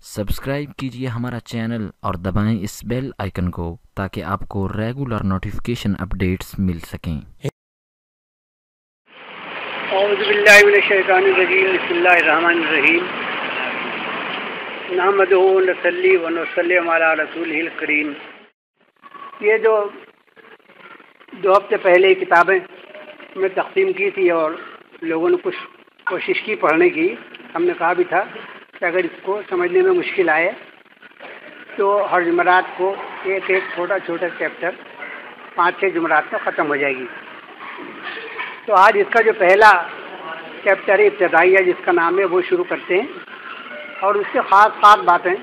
Subscribe کیجیے ہمارا channel اور دبائیں اس بیل آئیکن کو تاکہ آپ کو ریگولر نوٹیفیکیشن اپڈیٹس مل سکیں۔ اعوذ باللہ من الشیطان الرجیم، بسم اللہ الرحمن الرحیم، نحمدہ ونصلی ونسلم علی رسولہ الکریم۔ یہ جو 2 ہفتے پہلے کتابیں میں تقسیم کی تھی اور لوگوں نے کچھ کوشش کی پڑھنے کی، ہم نے کہا بھی تھا کہ اگر اس کو سمجھنے میں مشکل آئے تو ہر جمعرات کو ایک چھوٹا چھوٹا چیپٹر 5-6 جمعرات میں ختم ہو جائے گی۔ تو آج اس کا جو پہلا چیپٹر ابتدائیہ جس کا نام ہے وہ شروع کرتے ہیں اور اس سے خاص باتیں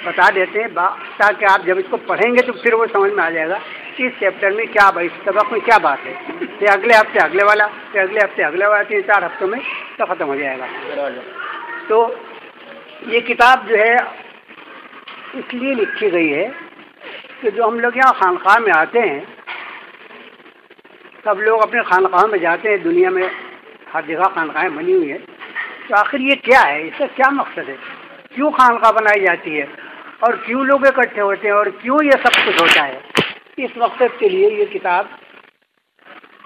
بتا دیتے ہیں تاکہ آپ جب اس کو پڑھیں گے تو پھر وہ سمجھ میں آ جائے گا کہ اس چیپٹر میں کیا، اس سبق میں کیا بات ہے۔ پھر اگلے ہفتے اگلے والا، پھر اگلے ہفتے اگلے والا، 3-4 ہفتوں میں تو ختم ہو جائے گا۔ تو یہ کتاب جو ہے اس لیے لکھی گئی ہے کہ جو ہم لوگ یہاں خانقاہ میں آتے ہیں، سب لوگ اپنے خانقاہوں میں جاتے ہیں، دنیا میں ہر جگہ خانقاہیں بنی ہوئی ہیں، تو آخر یہ کیا ہے، اس کا کیا مقصد ہے، کیوں خانقاہ بنائی جاتی ہے اور کیوں لوگ اکٹھے ہوتے ہیں اور کیوں یہ سب کچھ ہوتا ہے۔ اس مقصد کے لیے یہ کتاب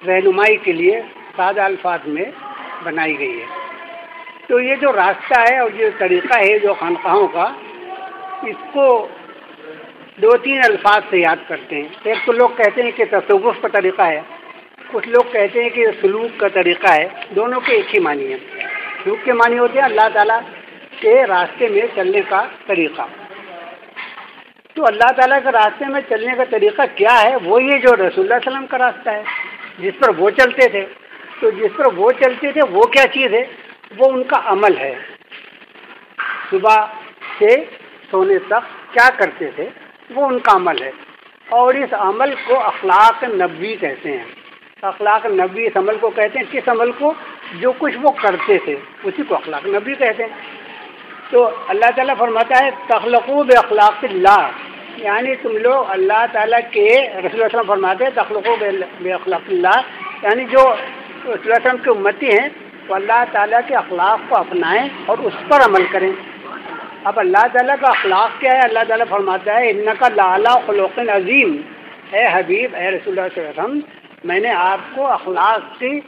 رہنمائی کے لیے سادہ الفاظ میں بنائی گئی ہے۔ تو یہ جو راستہ ہے اور جو طریقہ ہے جو خانقاہوں کا، اس کو 2-3 الفاظ سے یاد کرتے ہیں۔ ایک تو لوگ کہتے ہیں کہ تصوف کا طریقہ ہے، کچھ لوگ کہتے ہیں کہ یہ سلوک کا طریقہ ہے۔ دونوں کے ایک ہی معنی ہے۔ سلوک کے معنی ہوتے ہیں اللہ تعالیٰ کے راستے میں چلنے کا طریقہ۔ تو اللہ تعالیٰ کے راستے میں چلنے کا طریقہ کیا ہے؟ وہ یہ جو رسول اللہ صلی اللہ علیہ وسلم کا راستہ ہے، جس پر وہ چلتے تھے۔ تو جس پر وہ چلتے تھے وہ کیا چیز ہے؟ وہ ان کا عمل ہے۔ صبح سے سونے تک کیا کرتے تھے وہ ان کا عمل ہے، اور اس عمل کو اخلاق نبوی کہتے ہیں۔ اخلاق نبوی اس عمل کو کہتے ہیں، کس عمل کو؟ جو کچھ وہ کرتے تھے اسی کو اخلاق نبوی کہتے ہیں۔ تو اللہ تعالیٰ فرماتا ہے تخلقوا باخلاق اللہ، یعنی تم لوگ اللہ تعالیٰ کے، رسول اللہ صلی اللہ علیہ وسلم فرماتے ہیں تخلقوا باخلاق اللہ، یعنی جو رسول اللہ صلی اللہ علیہ وسلم کے امتی ہیں تو اللہ تعالیٰ کے اخلاق کو اپنائیں اور اس پر عمل کریں۔ اب اللہ تعالیٰ کا اخلاق کیا ہے؟ اللہ تعالیٰ فرماتا ہے انک لعلی خلق عظیم، اے حبیب، اے رسول اللہ صلی اللہ علیہ وسلم، میں نے آپ کو اخلاق کی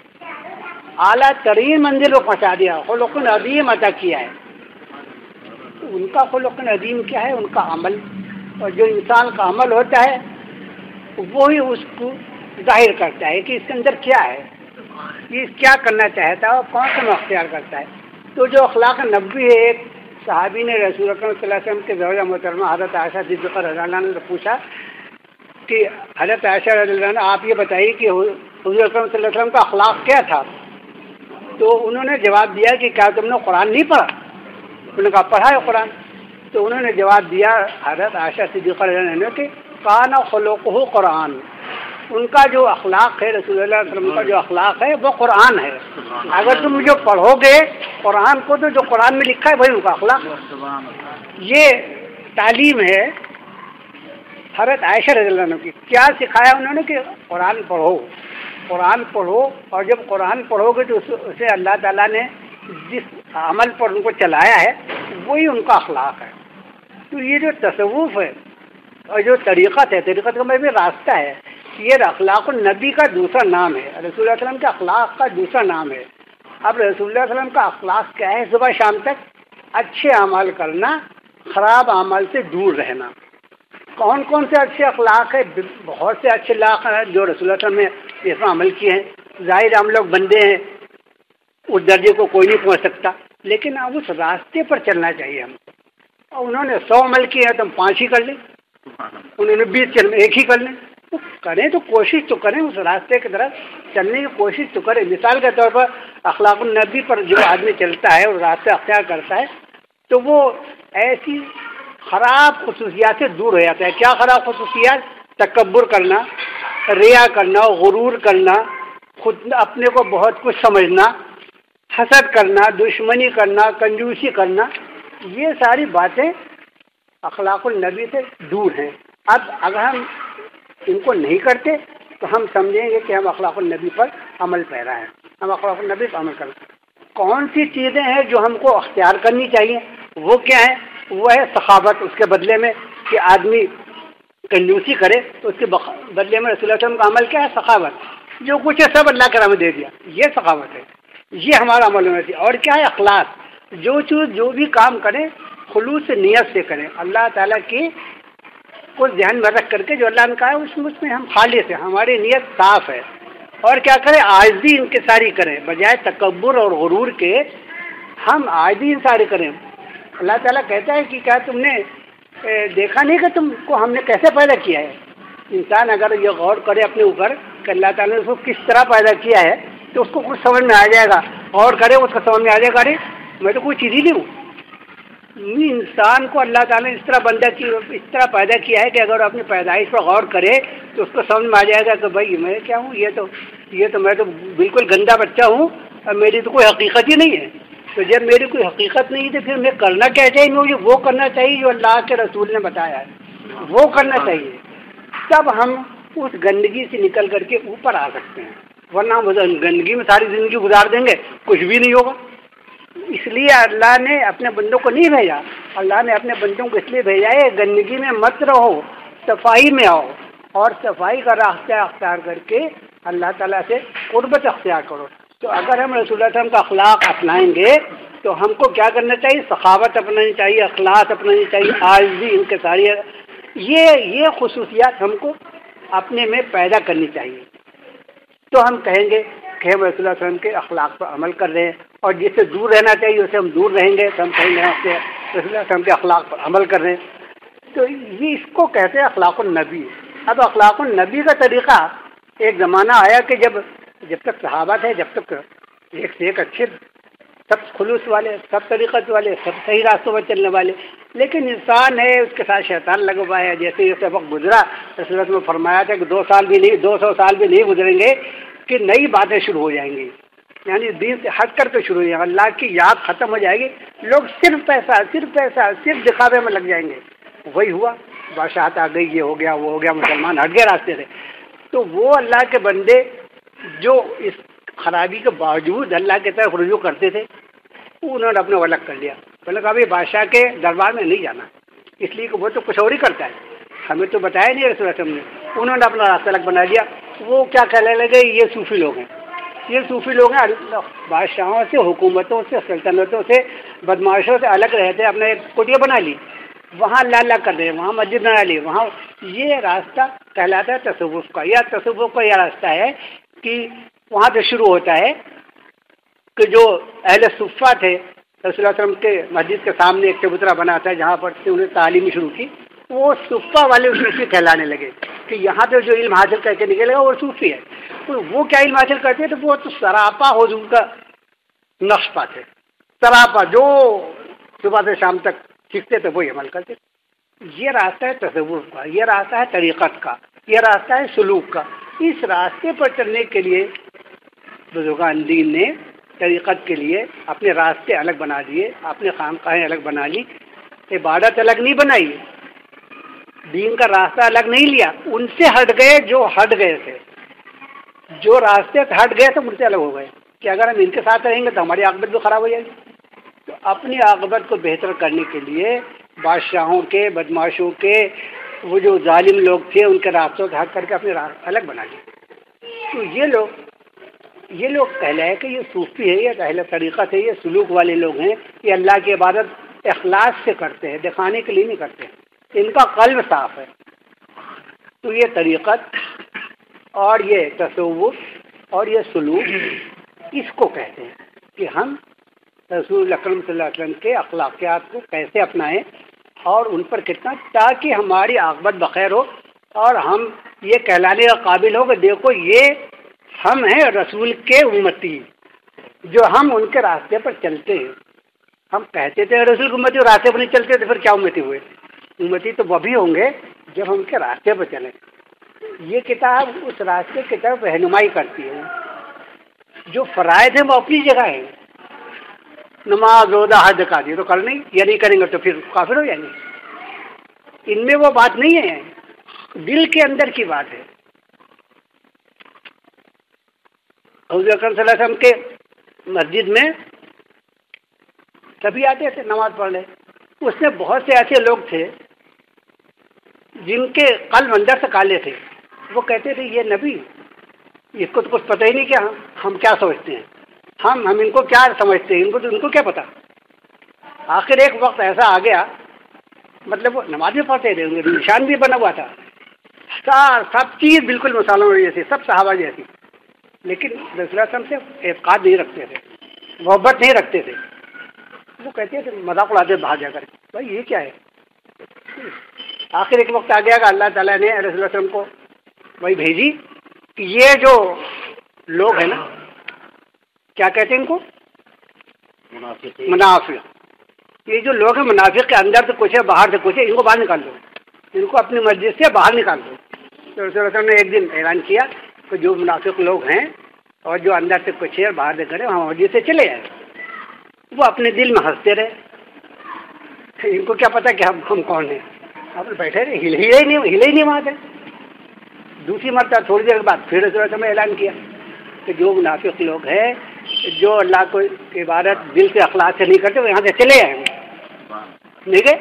اعلیٰ ترین منزل کو پہنچا دیا، خلق عظیم عطا کیا ہے۔ ان کا خلق عظیم کیا ہے؟ ان کا عمل، اور جو انسان کا عمل ہوتا ہے وہی اس کو ظاہر کرتا ہے کہ اس کے اندر کیا ہے، یہ کیا کرنا چاہتا ہے اور کون سا اختیار کرتا ہے۔ تو جو اخلاق نبوی ہے، ایک صحابی نے رسول اللہ صلی اللہ علیہ وسلم کے زوجہ محترمہ حضرت عائشہ صدیقہ رضی اللہ عنہ نے پوچھا کہ حضرت عائشہ رضی اللہ عنہ آپ یہ بتائیے کہ حضور اکرم صلی اللہ علیہ وسلم کا اخلاق کیا تھا؟ تو انہوں نے جواب دیا کہ کیا تم نے قرآن نہیں پڑھا؟ انہوں نے کہا پڑھا ہے قرآن۔ تو انہوں نے جواب دیا حضرت عائشہ صدیقہ رضی اللہ عنہ کہ کان خلقہ قرآن، ان کا جو اخلاق ہے، رسول اللہ صلی اللہ علیہ وسلم کا جو اخلاق ہے وہ قرآن ہے۔ اگر تم جو پڑھو گے قرآن کو تو جو قرآن میں لکھا ہے وہی ان کا اخلاق۔ یہ تعلیم ہے حضرت عائشہ رضی اللہ عنہ کی۔ کیا سکھایا انہوں نے؟ کہ قرآن پڑھو، قرآن پڑھو، اور جب قرآن پڑھو گے تو اسے اللہ تعالیٰ نے جس عمل پر ان کو چلایا ہے وہی ان کا اخلاق ہے۔ تو یہ جو تصوف ہے اور جو طریقت ہے، طریقت کا مطلب راستہ ہے، یہ اخلاق النبی کا دوسرا نام ہے، رسول اللہ صلی اللہ علیہ وسلم کے اخلاق کا دوسرا نام ہے۔ اب رسول اللہ صلی اللہ علیہ وسلم کا اخلاق کیا ہے؟ صبح شام تک اچھے اعمال کرنا، خراب اعمال سے دور رہنا۔ کون کون سے اچھے اخلاق ہیں؟ بہت سے اچھے اخلاق ہیں جو رسول اللہ صلی اللہ علیہ وسلم نے اس میں عمل کیے ہیں۔ ظاہر ہم لوگ بندے ہیں، اس درجے کو کوئی نہیں پہنچ سکتا، لیکن اب اس راستے پر چلنا چاہیے ہم کو۔ اور انہوں نے 100 عمل کیے ہیں تو ہم 5 ہی کر لیں، انہوں نے 20 1 ہی کر لیں۔ تو کریں تو کوشش تو کریں، اس راستے کی طرف چلنے کی کوشش تو کریں۔ مثال کے طور پر اخلاق النبی پر جو آدمی چلتا ہے اور راستہ اختیار کرتا ہے تو وہ ایسی خراب خصوصیات سے دور ہو جاتا ہے۔ کیا خراب خصوصیات؟ تکبر کرنا، ریا کرنا، غرور کرنا، خود اپنے کو بہت کچھ سمجھنا، حسد کرنا، دشمنی کرنا، کنجوسی کرنا، یہ ساری باتیں اخلاق النبی سے دور ہیں۔ اب اگر ہم ان کو نہیں کرتے تو ہم سمجھیں گے کہ ہم اخلاق النبی پر عمل پیرا ہیں، ہم اخلاق النبی پر عمل کرتے ہیں۔ کون سی چیزیں ہیں جو ہم کو اختیار کرنی چاہیے؟ وہ کیا ہے؟ وہ ہے سخاوت، اس کے بدلے میں کہ آدمی کنجوسی کرے تو اس کے بدلے میں رسول اللہ علیہ وسلم کا عمل کیا ہے؟ سخاوت، جو کچھ ہے سب اللہ کے راہ میں دے دیا، یہ سخاوت ہے، یہ ہمارا عمل ہونا چاہیے۔ اور کیا ہے؟ اخلاص، جو بھی کام کریں خلوص نیت سے کریں، اللہ تعالیٰ کی کو ذہن میں رکھ کر کے جو اللہ نے کہا ہے اس میں ہم خالص ہیں، ہماری نیت صاف ہے۔ اور کیا کریں؟ عاجزی انکساری کریں، بجائے تکبر اور غرور کے ہم عاجزی انکساری کریں۔ اللہ تعالیٰ کہتا ہے کہ کیا تم نے دیکھا نہیں کہ تم کو ہم نے کیسے پیدا کیا ہے؟ انسان اگر یہ غور کرے اپنے اوپر کہ اللہ تعالیٰ نے اس کو کس طرح پیدا کیا ہے تو اس کو کچھ سمجھ میں آ جائے گا، غور کرے اس کو سمجھ میں آ جائے گا، ارے میں تو کوئی چیز ہی نہیں ہوں۔ انسان کو اللہ تعالیٰ نے اس طرح اس طرح پیدا کیا ہے کہ اگر اپنی پیدائش پر غور کرے تو اس کو سمجھ میں آ جائے گا کہ بھائی میں کیا ہوں، یہ تو میں تو بالکل گندا بچہ ہوں اور میری تو کوئی حقیقت ہی نہیں ہے۔ تو جب میری کوئی حقیقت نہیں ہے تو پھر میں کرنا کیا چاہیے؟ مجھے وہ کرنا چاہیے جو اللہ کے رسول نے بتایا ہے، وہ کرنا چاہیے، تب ہم اس گندگی سے نکل کر کے اوپر آ سکتے ہیں، ورنہ ہم گندگی میں ساری زندگی گزار دیں گے، کچھ بھی نہیں ہوگا۔ اس لیے اللہ نے اپنے بندوں کو نہیں بھیجا، اللہ نے اپنے بندوں کو اس لیے بھیجا ہے گندگی میں مت رہو، صفائی میں آؤ، اور صفائی کا راستہ اختیار کر کے اللہ تعالیٰ سے قربت اختیار کرو۔ تو اگر ہم رسول اللہ علیہ وسلم کا اخلاق اپنائیں گے تو ہم کو کیا کرنا چاہیے؟ سخاوت اپنانی چاہیے، اخلاص اپنانی چاہیے، عاجزی انکساری، یہ خصوصیات ہم کو اپنے میں پیدا کرنی چاہیے۔ تو ہم کہیں گے کہ ہم رسول اللہ علیہ وسلم کے اخلاق پر عمل کر رہے ہیں، اور جس سے دور رہنا چاہیے اس سے ہم دور رہیں گے، تو ہم کہیں گے رسول اللہ علیہ وسلم کے اخلاق پر عمل کر رہے ہیں۔ تو یہ اس کو کہتے ہیں اخلاق النبی۔ اب اخلاق النبی کا طریقہ، ایک زمانہ آیا کہ جب تک صحابہ تھے، جب تک ایک سے ایک اچھے، سب خلوص والے، سب طریقت والے، سب صحیح راستوں پر چلنے والے، لیکن انسان ہے اس کے ساتھ شیطان لگا ہوا ہے۔ جیسے یہ سبق گزرا، رسول اللہ نے فرمایا تھا کہ 200 سال بھی نہیں گزریں گے کہ نئی باتیں شروع ہو جائیں گی، یعنی دین سے ہٹ کر کے شروع ہو جائیں گے، اللہ کی یاد ختم ہو جائے گی، لوگ صرف صرف دکھاوے میں لگ جائیں گے۔ وہی ہوا، بادشاہت آ گئی، یہ ہو گیا، وہ ہو گیا، مسلمان ہٹ گئے راستے سے۔ تو وہ اللہ کے بندے جو اس خرابی کے باوجود اللہ کی طرف رجوع کرتے تھے، انہوں نے اپنے الگ کر لیا، بولے کہ ابھی بادشاہ کے دربار میں نہیں جانا، اس لیے کہ وہ تو کچھ اور ہی کرتا ہے، ہمیں تو بتایا نہیں رسول اللہ نے۔ انہوں نے اپنا راستہ الگ بنا دیا۔ وہ کیا کہنے لگے؟ یہ صوفی لوگ ہیں، یہ صوفی لوگ ہیں، بادشاہوں سے، حکومتوں سے، سلطنتوں سے، بدماشوں سے الگ رہتے، اپنے ایک کوٹیا بنا لی، وہاں اللہ کر رہے ہیں، وہاں مسجد بنا لی، وہاں۔ یہ راستہ کہلاتا ہے تصوف کا، یا تصوف کا یہ راستہ ہے کہ وہاں سے شروع ہوتا ہے کہ جو اہل صفہ تھے، رسول اللہ علیہ وسلم کے مسجد کے سامنے ایک چبوترا بنا تھا جہاں پر سے انہیں تعلیم شروع کی، وہ صفہ والے صوفی کہلانے لگے کہ یہاں پہ جو علم حاصل کر کے نکلے گا وہ صوفی ہے۔ تو وہ کیا علم حاصل کرتے تو وہ تو سراپا حضور کا نقش پاتے، سراپا جو صبح سے شام تک سیکھتے تھے وہی عمل کرتے۔ یہ راستہ ہے تصوف کا، یہ راستہ ہے طریقت کا، یہ راستہ ہے سلوک کا۔ اس راستے پر چلنے کے لیے بزرگان دین نے طریقت کے لیے اپنے راستے الگ بنا دیے، اپنے خانقاہیں الگ بنا لی، عبادت الگ نہیں بنائی، دین کا راستہ الگ نہیں لیا، ان سے ہٹ گئے جو ہٹ گئے تھے، جو راستے سے ہٹ گئے تھے ان سے الگ ہو گئے کہ اگر ہم ان کے ساتھ رہیں گے تو ہماری عاقبت بھی خراب ہو جائے گی۔ تو اپنی عاقبت کو بہتر کرنے کے لیے بادشاہوں کے، بدماشوں کے، وہ جو ظالم لوگ تھے ان کے راستوں سے ہٹ کر کے اپنے راستہ الگ بنا لیے۔ تو یہ لوگ کہلائے کہ یہ صوفی ہے، یہ اہل طریقت ہے، یہ سلوک والے لوگ ہیں، یہ اللہ کی عبادت اخلاص سے کرتے ہیں، دکھانے کے لیے نہیں کرتے، ان کا قلب صاف ہے۔ تو یہ طریقت اور یہ تصوف اور یہ سلوک، اس کو کہتے ہیں کہ ہم رسول اکرم صلی اللہ علیہ وسلم کے اخلاقیات کو کیسے اپنائیں اور ان پر کتنا، تاکہ ہماری عاقبت بخیر ہو اور ہم یہ کہلانے کا قابل ہو کہ دیکھو یہ ہم ہیں رسول کے امتی، جو ہم ان کے راستے پر چلتے ہیں۔ ہم کہتے تھے رسول کے امتی، راستے پر نہیں چلتے تو پھر کیا امتی ہوئے؟ امتی تو وہ بھی ہوں گے جب ہم ان کے راستے پر چلیں۔ یہ کتاب اس راستے کی طرف رہنمائی کرتی ہے۔ جو فرائض ہیں وہ اپنی جگہ ہیں، نماز، روزہ، حج کا یہ تو کرنا ہی، یہ نہیں کریں گے تو پھر کافر ہو جائیں گے۔ ان میں وہ بات نہیں ہے، دل کے اندر کی بات ہے۔ حضور اکرم صلی اللہ علیہ وسلم کے مسجد میں سبھی آتے تھے نماز پڑھنے، اس میں بہت سے ایسے لوگ تھے جن کے قلب اندر سے کالے تھے. وہ کہتے تھے یہ نبی اس کو تو کچھ پتہ ہی نہیں کیا ہم کیا سمجھتے ہیں, ہم ان کو کیا سمجھتے ہیں, ان کو کیا پتا. آخر ایک وقت ایسا آ گیا, مطلب وہ نماز بھی پڑھتے تھے, ان کا نشان بھی بنا ہوا تھا, سب چیز بالکل مسالوں جیسی, سب صحابہ جیسی, لیکن رسول اللہ صلی اللہ علیہ وسلم سے اعتقاد نہیں رکھتے تھے, محبت نہیں رکھتے تھے. وہ کہتے تھے مذاق اڑاتے باہر جا کر, بھائی یہ کیا ہے. آخر ایک وقت آ گیا کہ اللہ تعالیٰ نے رسول اللہ صلی اللہ علیہ وسلم کو وہی بھیجی کہ یہ جو لوگ ہیں نا, کیا کہتے ہیں ان کو, منافق. یہ جو لوگ ہیں منافق کے اندر سے کچھ ہے باہر سے کچھ ہے, ان کو باہر نکال دو, ان کو اپنی مسجد سے باہر نکال دو. تو رسول اللہ صلی اللہ علیہ وسلم نے ایک دن اعلان کیا کہ جو منافق لوگ ہیں اور جو اندر سے کچھ ہے باہر سے کرے وہاں مسجد سے چلے جائیں. وہ اپنے دل میں ہنستے رہے, ان کو کیا پتا کہ ہم کون ہیں. آپ بیٹھے رہے, ہلے ہی نہیں وہاں سے. دوسری مرتبہ تھوڑی دیر کے بعد پھر رسول اللہ صلی اللہ علیہ وسلم نے اعلان کیا کہ جو منافق لوگ ہیں جو اللہ کو عبادت دل سے اخلاص سے نہیں کرتے وہ یہاں سے چلے جائیں گے. ٹھیک ہے.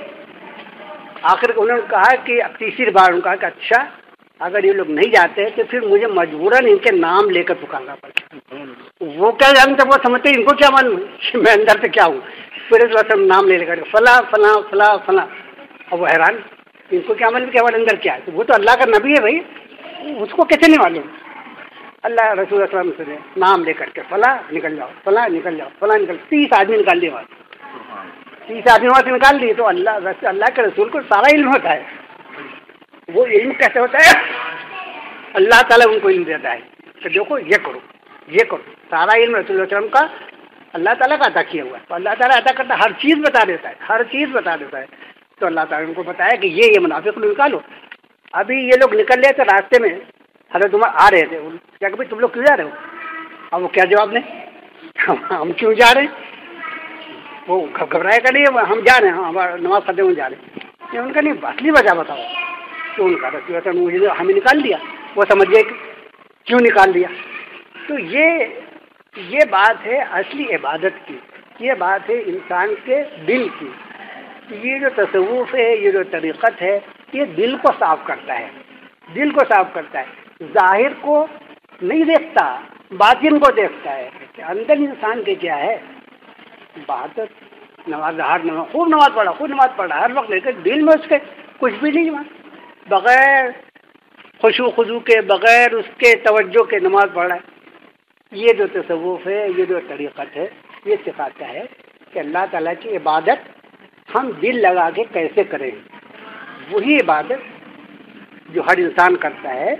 آخر انہوں نے کہا کہ اب تیسری بار انہوں نے کہا کہ اچھا اگر یہ لوگ نہیں جاتے تو پھر مجھے مجبوراً ان کے نام لے کر پکارنا پڑتا. وہ کیا جانتے, وہ سمجھتے ان کو کیا معلوم میں اندر سے کیا ہوں. پھر اس وقت نام لے کر فلاں فلاں فلاں فلاں. اب وہ حیران, ان کو کیا معلوم کہ ہمارے اندر کیا ہے. وہ تو اللہ کا نبی ہے بھائی, اس کو کیسے نہیں معلوم. اللہ رسول اللہ صلی اللہ علیہ وسلم سے نام لے کر کے فلاں نکل جاؤ, فلاں نکل جاؤ, فلاں نکل. 30 آدمی نکال دیے وہاں, 30 آدمی وہاں سے نکال دیے. تو اللہ کے رسول کو سارا علم ہوتا ہے. وہ علم کیسے ہوتا ہے, اللہ تعالیٰ ان کو علم دیتا ہے کہ دیکھو یہ کرو یہ کرو. سارا علم رسول اللہ علیہ وسلم کا اللہ تعالیٰ کا عطا کیا ہوا ہے. تو اللہ تعالیٰ عطا کرتا ہے, ہر چیز بتا دیتا ہے, ہر چیز بتا دیتا ہے. تو اللہ تعالیٰ نے ان کو بتایا کہ یہ منافق لوگ نکالو. ابھی یہ لوگ نکل رہے تھے راستے میں, حضرت عمر آ رہے تھے. کیا کہ بھائی تم لوگ کیوں جا رہے ہو. اب وہ کیا جواب دیں, ہم کیوں جا رہے ہیں. وہ گھبرائے کا نہیں, ہم جا رہے ہیں, ہمارا نماز پڑھتے ہوئے جا رہے ہیں. ان کا نہیں, اصلی وجہ بتاؤ. تو ان کا رسول ہمیں نکال دیا. وہ سمجھ گئے کہ کیوں نکال دیا. تو یہ بات ہے اصلی عبادت کی, یہ بات ہے انسان کے دل کی. یہ جو تصوف ہے, یہ جو طریقت ہے, یہ دل کو صاف کرتا ہے, دل کو صاف کرتا ہے. ظاہر کو نہیں دیکھتا, باطن کو دیکھتا ہے کہ اندر انسان کے کیا ہے. بہادر نماز خوب نماز پڑھا ہر وقت, لیکن دل میں اس کے کچھ بھی نہیں. بغیر خشوع خضوع کے, بغیر اس کے توجہ کے نماز پڑھ رہا ہے. یہ جو تصوف ہے, یہ جو طریقت ہے, یہ سکھاتا ہے کہ اللہ تعالیٰ کی عبادت ہم دل لگا کے کیسے کریں. وہی عبادت جو ہر انسان کرتا ہے,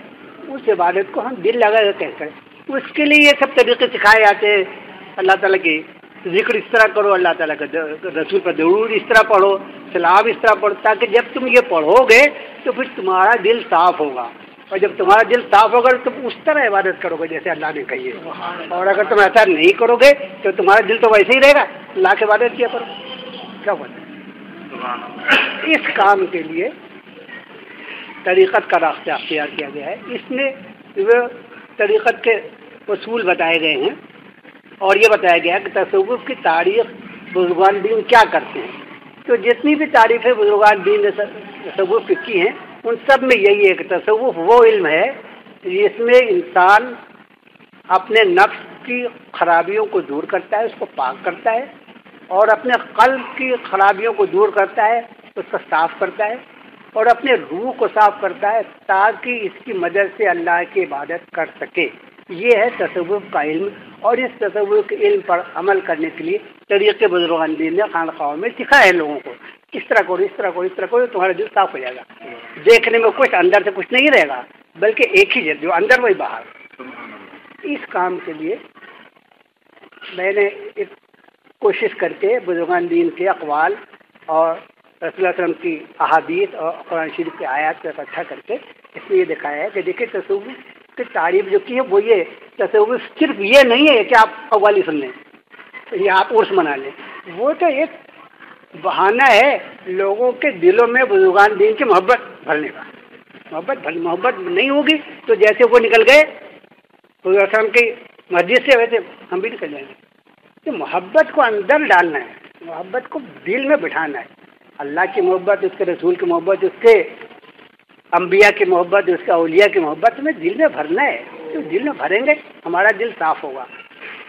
اس عبادت کو ہم دل لگا کے کیسے کریں. اس کے لیے یہ سب طریقے سکھائے جاتے ہیں. اللہ تعالیٰ کی ذکر اس طرح کرو, اللہ تعالیٰ کا رسول پر درود اس طرح پڑھو, سلام اس طرح پڑھو, تاکہ جب تم یہ پڑھو گے تو پھر تمہارا دل صاف ہوگا. اور جب تمہارا دل صاف ہوگا تو تم اس طرح عبادت کرو گے جیسے اللہ نے کہی ہے. اور اگر تم ایسا نہیں کرو گے تو تمہارا دل تو ویسے ہی رہے گا, اللہ کی عبادت کیا کرو. کیا بولتے ہیں, اس کام کے لیے طریقت کا راستہ اختیار کیا گیا ہے. اس میں وہ طریقت کے اصول بتائے گئے ہیں, اور یہ بتایا گیا کہ تصوف کی تاریخ بزرگان دین کیا کرتے ہیں. تو جتنی بھی تعریفیں بزرگان دین نے تصوف کی ہیں, ان سب میں یہی ہے کہ تصوف وہ علم ہے جس میں انسان اپنے نفس کی خرابیوں کو دور کرتا ہے, اس کو پاک کرتا ہے, اور اپنے قلب کی خرابیوں کو دور کرتا ہے, اس کو صاف کرتا ہے, اور اپنے روح کو صاف کرتا ہے تاکہ اس کی مدد سے اللہ کی عبادت کر سکے. یہ ہے تصوف کا علم. اور اس تصوف کے علم پر عمل کرنے کے لیے طریقے بزرگان دین نے خانقاہوں میں سکھائے ہیں لوگوں کو. اس طرح کرو, اس طرح کرو, اس طرح کرو, تمہارا دل صاف ہو جائے گا. دیکھنے میں کچھ اندر سے کچھ نہیں رہے گا, بلکہ ایک ہی جو اندر وہی باہر. اس کام کے لیے میں نے ایک کوشش کر کے بزرگان دین کے اقوال اور رسول اللہ علیہ وسلم کی احادیث اور قرآن شریف کی آیات کو اکٹھا کر کے اس میں یہ دکھایا ہے کہ دیکھیں تصوف کی تعریف جو کی ہے وہ یہ, تصوف صرف یہ نہیں ہے کہ آپ قوالی سن لیں یا آپ عرس منا لیں. وہ تو ایک بہانہ ہے لوگوں کے دلوں میں بزرگان دین کی محبت بھرنے کا. محبت نہیں ہوگی تو جیسے وہ نکل گئے حضور صلی اللہ علیہ وسلم کی مسجد سے, ویسے ہم بھی نکل جائیں گے. تو محبت کو اندر ڈالنا ہے, محبت کو دل میں بٹھانا ہے. اللہ کی محبت، اس کے رسول کی محبت، اس کے انبیاء کی محبت، اس کے اولیاء کی محبت ہمیں دل میں بھرنا ہے. تو دل میں بھریں گے ہمارا دل صاف ہوگا.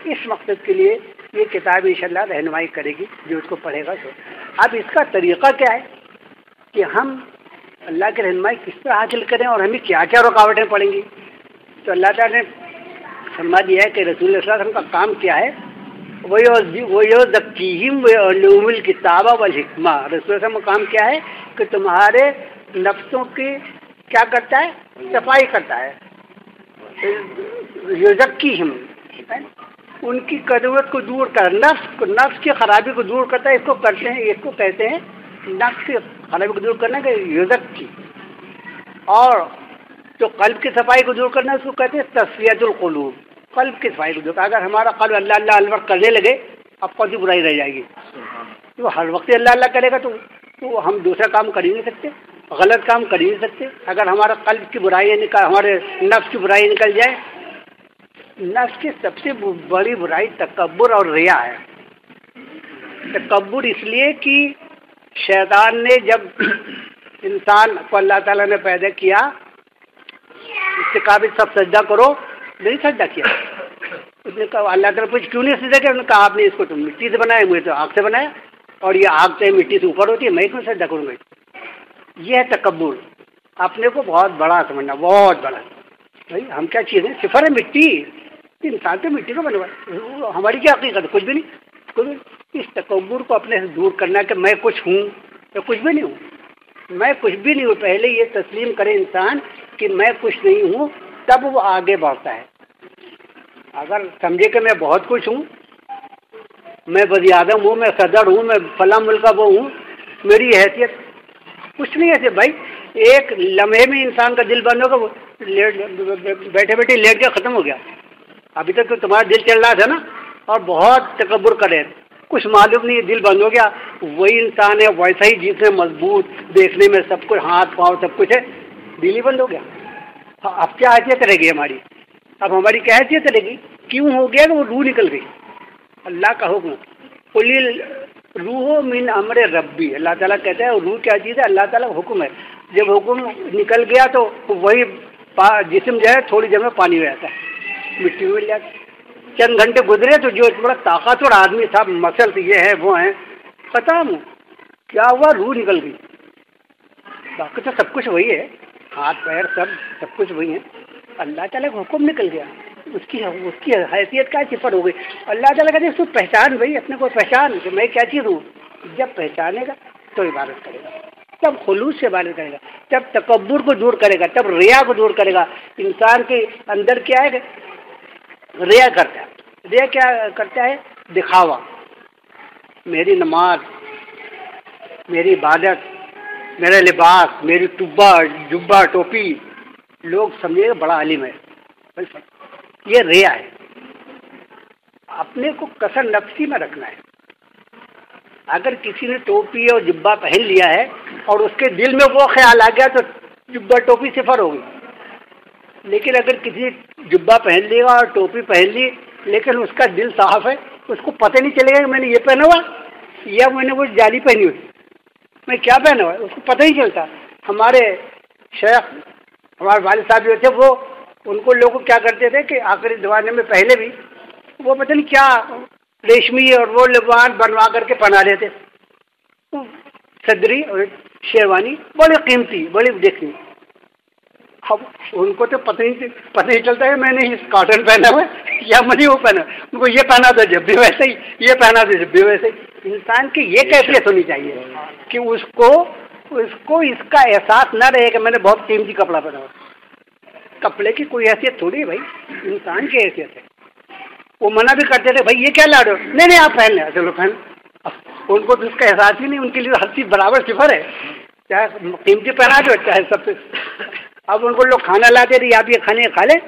اس مقصد کے لیے یہ کتاب انشاءاللہ رہنمائی کرے گی جو اس کو پڑھے گا. تو اب اس کا طریقہ کیا ہے کہ ہم اللہ کی رہنمائی کس طرح حاصل کریں اور ہمیں کیا کیا رکاوٹیں پڑیں گی. تو اللہ تعالیٰ نے فرما دیا ہے کہ رسول اللہ صلی اللہ علیہ وسلم کا کام کیا ہے، وَيُزَكِّيهِمْ وَيُعَلِّمُهُمُ الْكِتَابَ وَالْحِكْمَةَ. رسول اللہ صلی اللہ علیہ وسلم کا کام کیا ہے کہ تمہارے نفسوں کی کیا کرتا ہے؟ صفائی کرتا ہے. یزکیہم، ان کی کدورت کو دور کر، نفس کی خرابی کو دور کرتا ہے. اس کو کرتے ہیں، اس کو کہتے ہیں نفس کی خرابی کو دور کرنا کہ یزکی. اور جو قلب کی صفائی کو دور کرنا اس کو کہتے ہیں تصفیۃ القلوب. قلب کی صفائی کو دور. اگر ہمارا قلب اللہ اللہ الوقت کرنے لگے اب کون سی برائی رہ جائے گی. تو ہر وقت اللہ اللہ کرے گا تو ہم دوسرا کام کر ہی نہیں سکتے، غلط کام کر ہی نہیں سکتے. اگر ہمارا قلب کی برائی نکل، ہمارے نفس کی برائی نکل جائے. نفس کی سب سے بڑی برائی تکبر اور ریا ہے. تکبر اس لیے کہ شیطان نے جب انسان کو اللہ تعالیٰ نے پیدا کیا، اس سے کہا بھی سب سجدہ کرو، نہیں سجدہ کیا. اس نے کہا اللہ تعالیٰ پوچھ کیوں نہیں سجدہ کیا؟ انہوں نے کہا آپ نے اس کو تو مٹی سے بنایا، مجھے تو آگ سے بنایا، اور یہ آگ سے مٹی سے اوپر ہوتی ہے، میں کیوں سجدہ کروں گا. یہ ہے تکبر، اپنے کو بہت بڑا سمجھنا، بہت بڑا. بھائی ہم کیا چیز ہیں؟ صفر ہے مٹی. انسان تو مٹی کو بنوا، ہماری کیا حقیقت ہے؟ کچھ بھی نہیں. اس تکبر کو اپنے سے دور کرنا کہ میں کچھ ہوں یا کچھ بھی نہیں ہوں. میں کچھ بھی نہیں ہوں. پہلے یہ تسلیم کرے انسان کہ میں کچھ نہیں ہوں، تب وہ آگے بڑھتا ہے. اگر سمجھے کہ میں بہت کچھ ہوں، میں وزیر اعظم ہوں، میں صدر ہوں، میں فلاں ملک کا وہ ہوں، میری حیثیت کچھ نہیں ہے. بھائی ایک لمحے میں انسان کا دل بند ہوگا، وہ بیٹھے بیٹھے لیٹ کے ختم ہو گیا. ابھی تک تو تمہارا دل چل رہا تھا نا، اور بہت تکبر کرے، کچھ معلوم نہیں، دل بند ہو گیا. وہی انسان ہے ویسا ہی جس میں مضبوط، دیکھنے میں سب کچھ، ہاتھ پاؤں سب کچھ ہے، دل ہی بند ہو گیا. اب کیا حیثیت رہے گی ہماری؟ اب ہماری کیا حیثیت رہے گی؟ کیوں ہو گیا کہ وہ روح نکل گئی. اللہ کا حکم، قل روح من امر ربی. اللہ تعالیٰ کہتا ہے روح کیا چیز ہے؟ اللہ تعالیٰ کا حکم ہے. جب حکم نکل گیا تو وہی جسم جو ہے تھوڑی دیر میں پانی ہو جاتا ہے، مٹی مل جاتی. چند گھنٹے گزرے تو جو بڑا طاقتور آدمی تھا، مسل یہ ہے وہ ہیں، ختم. کیا ہوا؟ روح نکل گئی. باقی تو سب کچھ وہی ہے، ہاتھ پیر سب کچھ وہی ہے. اللہ تعالیٰ کا حکم نکل گیا، اس کی حیثیت کا صفر ہو گئی. اللہ تعالیٰ کہتے ہیں اس کو پہچان، بھائی اپنے کو پہچان کہ میں کیا چیز ہوں. جب پہچانے گا تو عبادت کرے گا، تب خلوص سے عبادت کرے گا، تب تکبر کو دور کرے گا، تب ریا کو دور کرے گا. انسان کے اندر کیا ہے کہ ریا کرتا ہے. ریا کیا کرتا ہے؟ دکھاوا. میری نماز، میری عبادت، میرا لباس، میری جبہ ٹوپی، لوگ سمجھے گا بڑا عالم ہے. یہ ریا ہے. اپنے کو کثر نفسی میں رکھنا ہے. اگر کسی نے ٹوپی اور جبہ پہن لیا ہے اور اس کے دل میں وہ خیال آ گیا تو جبہ ٹوپی صفر ہوگی. لیکن اگر کسی جبہ پہن لیا اور ٹوپی پہن لی لیکن اس کا دل صاف ہے، اس کو پتہ نہیں چلے گا کہ میں نے یہ پہنا ہوا یا میں نے وہ جالی پہنی ہوئی، میں کیا پہنا ہوا ہے، اس کو پتہ نہیں چلتا. ہمارے شیخ، ہمارے والد صاحب جو تھے، وہ ان کو لوگ کیا کرتے تھے کہ آخری زمانے میں پہلے بھی وہ پتہ نہیں کیا ریشمی اور وہ لباس بنوا کر کے پہنا دیتے، صدری اور شیروانی بڑی قیمتی، بڑی دیکھنی. اب ان کو تو پتہ نہیں چلتا ہے میں نے اس کاٹن پہنا ہوا ہے یا میں نے وہ پہنا. ان کو یہ پہنا تھا جب بھی ویسے ہی، یہ پہنا تھا جب بھی ویسے ہی. انسان کی یہ کیفیت ہونی چاہیے کہ اس کو اس کا احساس نہ رہے کہ میں نے بہت قیمتی کپڑا پہنا ہوا. کپڑے کی کوئی حیثیت تھوڑی ہے بھائی، انسان کی حیثیت ہے. وہ منع بھی کرتے تھے، بھائی یہ کیا لا رہے ہو؟ نہیں آپ پہن لیں. چلو پہن. ان کو تو اس کا احساس ہی نہیں، ان کے لیے ہر چیز برابر صفر ہے، چاہے قیمتی پہنا دو چاہے سب سے. اب ان کو لوگ کھانا لاتے تھے، آپ یہ کھانے کھا لیں،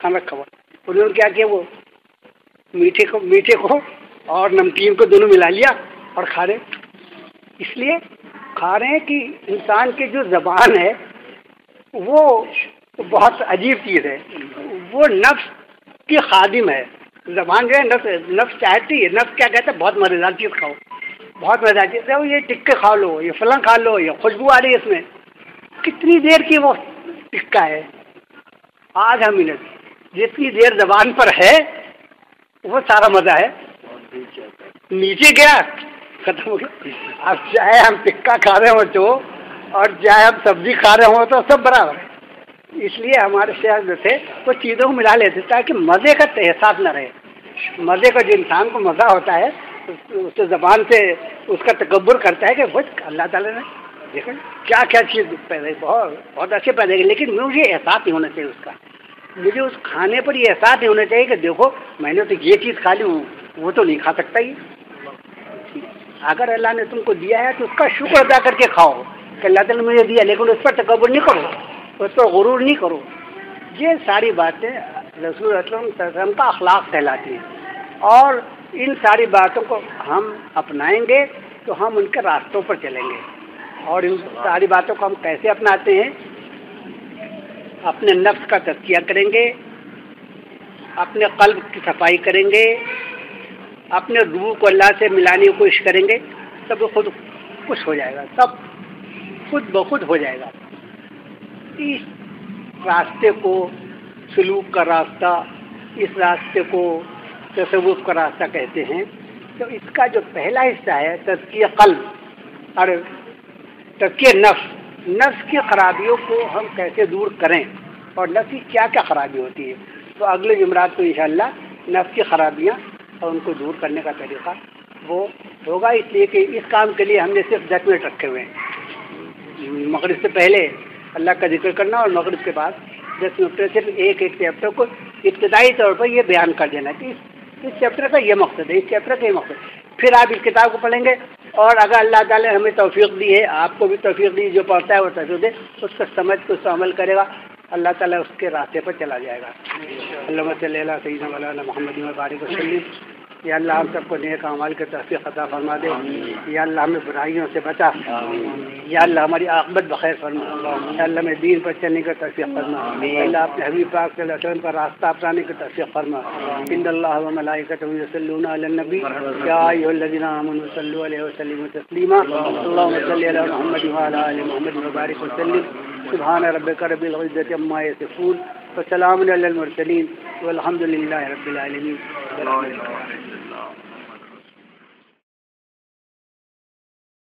کھانا کھاؤ. انہوں نے کیا کیا، وہ میٹھے کو اور نمکین کو دونوں ملا لیا اور کھا رہے. اس لیے کھا رہے ہیں کہ انسان کی جو زبان ہے وہ بہت عجیب چیز ہے، وہ نفس کی خادم ہے. زبان جو ہے نفس چاہتی ہے. نفس کیا کہتا ہے؟ بہت مزیدار چیز کھاؤ، بہت مزہ آتی ہے. یہ ٹکے کھا لو, یہ فلاں کھا لو, یہ خوشبو آ رہی ہے اس میں. کتنی دیر کی وہ ٹکا ہے, آدھا منٹ. جتنی دیر زبان پر ہے وہ سارا مزہ ہے. نیچے گیا ختم ہو گیا. اب چاہے ہم ٹکا کھا رہے ہوں تو اور چاہے ہم سبزی کھا رہے ہوں تو سب برابر ہے. اس لیے ہمارے شہر جو تھے وہ چیزوں کو ملا لیتے تاکہ مزے کا احساس نہ رہے. مزے کا جو انسان کو مزہ ہوتا ہے اس زبان سے اس کا تکبر کرتا ہے کہ وہ اللہ تعالیٰ نے دیکھیں کیا کیا چیز پیدا کی, بہت بہت اچھے پیدا کی, لیکن مجھے احساس نہیں ہونا چاہیے اس کا. مجھے اس کھانے پر یہ احساس نہیں ہونا چاہیے کہ دیکھو میں نے تو یہ چیز کھا لی ہوں, وہ تو نہیں کھا سکتا. یہ اگر اللہ نے تم کو دیا ہے تو اس کا شکر ادا کر کے کھاؤ کہ اللہ تعالیٰ نے مجھے دیا, لیکن اس پر تکبر نہیں کرو, اس پر غرور نہیں کرو. یہ ساری باتیں رسول اللہ صلی اللہ علیہ وسلم کا اخلاق کہلاتی ہیں, اور ان ساری باتوں کو ہم اپنائیں گے تو ہم ان کے راستوں پر چلیں گے. اور ان ساری باتوں کو ہم کیسے اپناتے ہیں؟ اپنے نفس کا تزکیہ کریں گے, اپنے قلب کی صفائی کریں گے, اپنے روح کو اللہ سے ملانے کی کوشش کریں گے, سب خود خوش ہو جائے گا, سب خود بخود ہو جائے گا. اس راستے کو سلوک کا راستہ, اس راستے کو تصوف کا راستہ کہتے ہیں. تو اس کا جو پہلا حصہ ہے تزکیہ قلب اور تزکیہ نفس, نفس کی خرابیوں کو ہم کیسے دور کریں اور نفس کی کیا کیا خرابی ہوتی ہے, تو اگلے جمعرات کو انشاءاللہ نفس کی خرابیاں اور ان کو دور کرنے کا طریقہ وہ ہوگا. اس لیے کہ اس کام کے لیے ہم نے صرف 10 منٹ رکھے ہوئے ہیں. مغرب سے پہلے اللہ کا ذکر کرنا اور مغرب کے بعد 10 منٹ صرف ایک چیپٹر کو ابتدائی طور پر یہ بیان کر دینا کہ اس چیپٹر کا یہ مقصد ہے, اس چیپٹر کا یہ مقصد. پھر آپ اس کتاب کو پڑھیں گے, اور اگر اللہ تعالیٰ نے ہمیں توفیق دی ہے, آپ کو بھی توفیق دی, جو پڑھتا ہے وہ توفیق دے, اس کو سمجھ کے اس کو عمل کرے گا, اللہ تعالیٰ اس کے راستے پر چلا جائے گا. اللہم صلی علی سیدنا مولانا محمد و بارک وسلم. یا اللہ ہم سب کو نیک اعمال کی توفیق عطا فرما دے. یا اللہ ہمیں برائیوں سے بچا. یا اللہ ہماری عاقبت بخیر فرما. یا اللہ ہمیں دین پر چلنے کی توفیق فرما. یا اللہ اپنے حبیب پاک صلی اللہ علیہ وسلم کا راستہ اپنانے کی توفیق فرما. ان اللہ و ملائکتہ یصلون علی النبی یا ایھا الذین آمنوا صلوا علیہ وسلموا تسلیما. اللهم صل علی محمد وعلی آل محمد وبارک وسلم. سبحان ربک رب العزۃ عما یصفون وسلام علی المرسلین والحمد للہ رب العالمین.